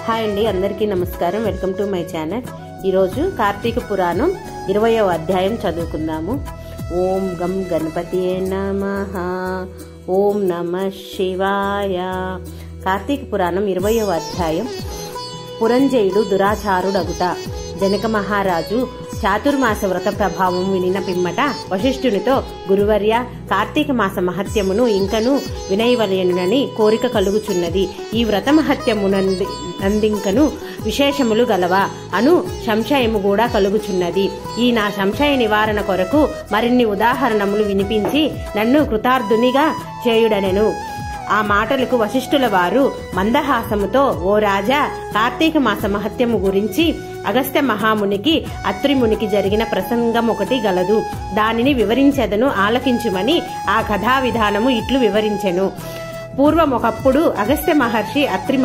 Hi అండి, అందరికీ నమస్కారం. Welcome to my channel. ఈరోజు కార్తీక పురాణం 20వ అధ్యాయం చదువుకుందాము. ఓం గం గణపతియే నమః. ఓం నమః శివాయ. కార్తీక పురాణం 20వ అధ్యాయం. పురంజయుడు దురాచారుడగుట. జనక మహారాజు చాతుర్మాస వ్రత ప్రభావం వినిన పిమ్మట వశిష్ఠునితో, గురువర్య, కార్తీక మాస మహత్యమును ఇంకను వినయవలయనునని కోరిక కలుగుచున్నది. ఈ వ్రత మహత్యమునందింకను విశేషములు గలవా అను సంశయము కూడా కలుగుచున్నది. ఈ నా సంశయ నివారణ కొరకు మరిన్ని ఉదాహరణములు వినిపించి నన్ను కృతార్థునిగా చేయుడనెను. ఆ మాటలకు వశిష్ఠుల వారు మందహాసముతో, ఓ రాజా, కార్తీక మాస మహత్యము గురించి అగస్త్య మహామునికి అత్రిమునికి జరిగిన ప్రసంగం ఒకటి గలదు. దానిని వివరించెదను, ఆలకించుమని ఆ కథా విధానము ఇట్లు వివరించెను. పూర్వం ఒకప్పుడు అగస్త్య మహర్షి అత్రి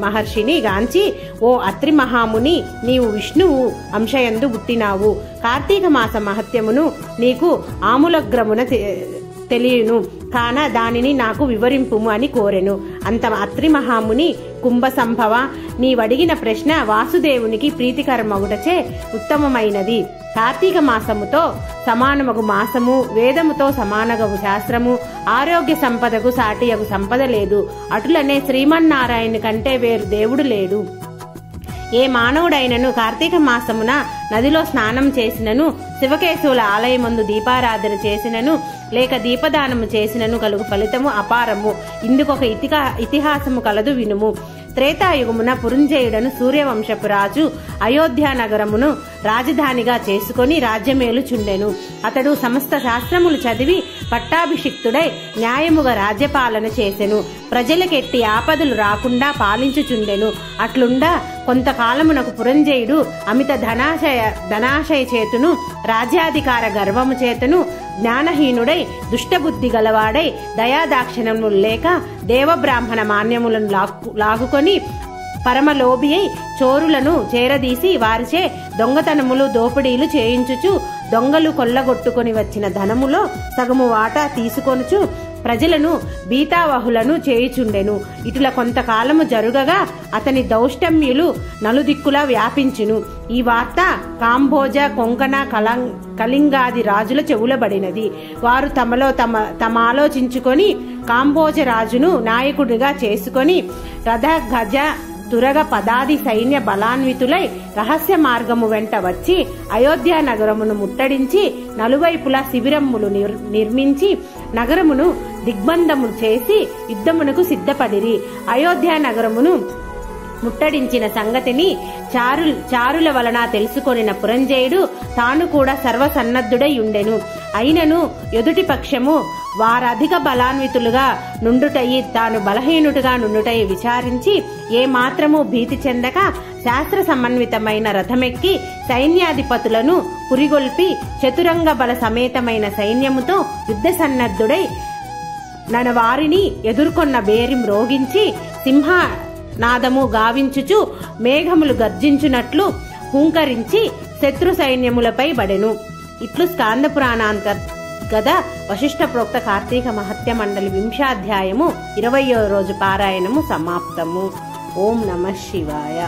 మహర్షిని గాంచి, ఓ అత్రి మహాముని, నీవు విష్ణువు అంశయందు పుట్టినావు. కార్తీక మాస మహత్యమును నీకు ఆమూలగ్రమున తెలియను కాన దానిని నాకు వివరింపుము అని కోరెను. అంత అత్రి మహాముని, కుంభ సంభవ, నీవడిగిన ప్రశ్న వాసుదేవునికి ప్రీతికరమగుటచే ఉత్తమమైనది. కార్తీక మాసముతో సమానమగు మాసము, వేదముతో సమానగగు శాస్త్రము, ఆరోగ్య సంపదకు సాటియగు సంపద లేదు. అటులనే శ్రీమన్నారాయణ కంటే వేరు దేవుడు లేడు. ఏ మానవుడైనను కార్తీక మాసమున నదిలో స్నానం చేసినను, శివకేశవుల ఆలయమందు దీపారాధన చేసినను, లేక దీపదానము చేసినను కలుగు ఫలితము అపారము. ఇందుకొక ఇతిహాసము కలదు, వినుము. త్రేతాయుగమున పురంజయుడను సూర్యవంశపు రాజు అయోధ్య నగరమును రాజధానిగా చేసుకుని రాజ్యమేలుచుండెను. అతడు సమస్త శాస్త్రములు చదివి పట్టాభిషిక్తుడై న్యాయముగా రాజ్యపాలన చేసెను. ప్రజలకెట్టి ఆపదలు రాకుండా పాలించుచుండెను. అట్లుండా కొంతకాలమునకు పురంజయుడు అమిత ధనాశయ చేతును, రాజ్యాధికార గర్వము చేతను జ్ఞానహీనుడై, దుష్టబుద్ధి గలవాడై, దయాదాక్షిణ్యములు లేక దేవబ్రాహ్మణ మాన్యములను లాగుకొని పరమలోభి అయి చోరులను చేరదీసి వారిచే దొంగతనములు దోపిడీలు చేయించుచు, దొంగలు కొల్లగొట్టుకొని వచ్చిన ధనములో సగము వాటా తీసుకొనుచు ప్రజలను బీతావహులను చేయుచుండెను. ఇటుల కొంతకాలము జరుగగా అతని దౌష్టమ్యులు నలుదిక్కులా వ్యాపించును. ఈ వార్త కాంబోజ, కొంకణ, కళింగాది రాజుల చెవులబడినది. వారు తమలో తమ ఆలోచించుకొని కాంబోజ రాజును నాయకుడిగా చేసుకొని రథ, గజ, తురగ పదాది సైన్య బలాన్వితులై రహస్య మార్గము వెంట వచ్చి అయోధ్య నగరమును ముట్టడించి నలువైపులా శిబిరములు నిర్మించి నగరమును దిగ్బంధము చేసి యుద్ధమునకు సిద్ధపడిరి. అయోధ్య నగరమును ముట్టడించిన సంగతిని చారుల వలన తెలుసుకొనిన పురంజయుడు తాను కూడా సర్వసన్నద్ధుడై ఉండెను. అయినను ఎదుటి పక్షము వారధిక బలాన్వితులుగా నుండుటయి తాను బలహీనుడుగా నుండుటయి విచారించి ఏ మాత్రము భీతి చెందక శాస్త్ర సమన్వితమైన రథమెక్కి సైన్యాధిపతులను పురిగొల్పి చతురంగ బల సమేతమైన సైన్యముతో యుద్ధ సన్నద్ధుడై వారిని ఎదుర్కొన్న బేరి మ్రోగించి సింహ నాదము గావించుచు మేఘములు గర్జించునట్లు హూంకరించి శత్రు సైన్యములపై బడెను. ఇట్లు స్కాంద పురాణాంతర్గత వశిష్ఠ ప్రోక్త కార్తీక మహత్య మండలి 20వ అధ్యాయము 20వ రోజు పారాయణము సమాప్తము. ఓం నమః శివాయ.